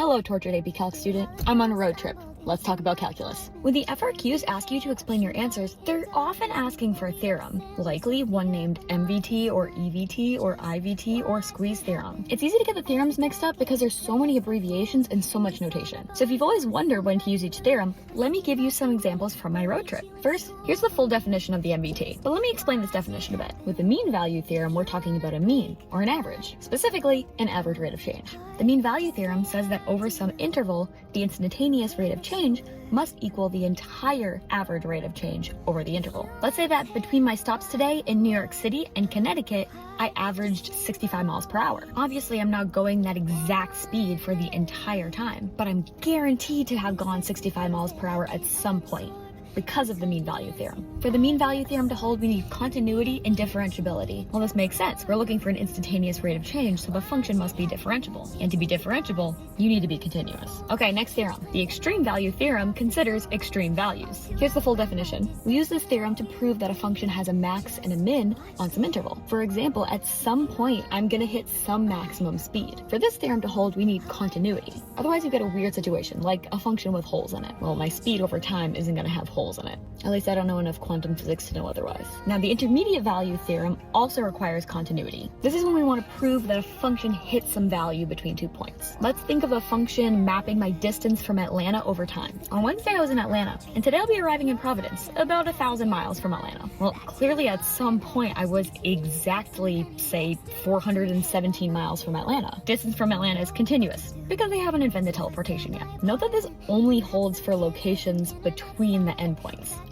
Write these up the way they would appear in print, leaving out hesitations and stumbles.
Hello, tortured AP Calc student. I'm on a road trip. Let's talk about calculus. When the FRQs ask you to explain your answers, they're often asking for a theorem, likely one named MVT or EVT or IVT or Squeeze Theorem. It's easy to get the theorems mixed up because there's so many abbreviations and so much notation. So if you've always wondered when to use each theorem, let me give you some examples from my road trip. First, here's the full definition of the MVT, but let me explain this definition a bit. With the mean value theorem, we're talking about a mean, or an average, specifically an average rate of change. The mean value theorem says that over some interval, the instantaneous rate of change must equal the entire average rate of change over the interval. Let's say that between my stops today in New York City and Connecticut, I averaged 65 miles per hour. Obviously, I'm not going that exact speed for the entire time, but I'm guaranteed to have gone 65 miles per hour at some point, because of the mean value theorem. For the mean value theorem to hold, we need continuity and differentiability. Well, this makes sense. We're looking for an instantaneous rate of change, so the function must be differentiable. And to be differentiable, you need to be continuous. Okay, next theorem. The extreme value theorem considers extreme values. Here's the full definition. We use this theorem to prove that a function has a max and a min on some interval. For example, at some point, I'm gonna hit some maximum speed. For this theorem to hold, we need continuity. Otherwise, you get a weird situation, like a function with holes in it. Well, my speed over time isn't gonna have holes in it. At least I don't know enough quantum physics to know otherwise. Now, the intermediate value theorem also requires continuity. This is when we want to prove that a function hits some value between 2 points. Let's think of a function mapping my distance from Atlanta over time. On Wednesday, I was in Atlanta, and today I'll be arriving in Providence, about 1,000 miles from Atlanta. Well, clearly at some point I was exactly, say, 417 miles from Atlanta. Distance from Atlanta is continuous, because they haven't invented teleportation yet. Note that this only holds for locations between the endpoints.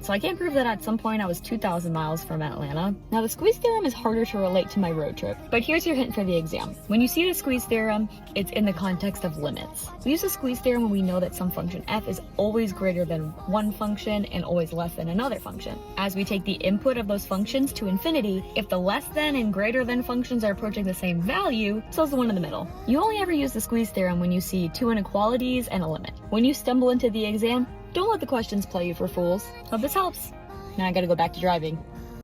So I can't prove that at some point I was 2,000 miles from Atlanta. Now, the squeeze theorem is harder to relate to my road trip, but here's your hint for the exam. When you see the squeeze theorem, it's in the context of limits. We use the squeeze theorem when we know that some function f is always greater than one function and always less than another function. As we take the input of those functions to infinity, if the less than and greater than functions are approaching the same value, so is the one in the middle. You only ever use the squeeze theorem when you see two inequalities and a limit. When you stumble into the exam, don't let the questions play you for fools. Hope this helps. Now I gotta go back to driving.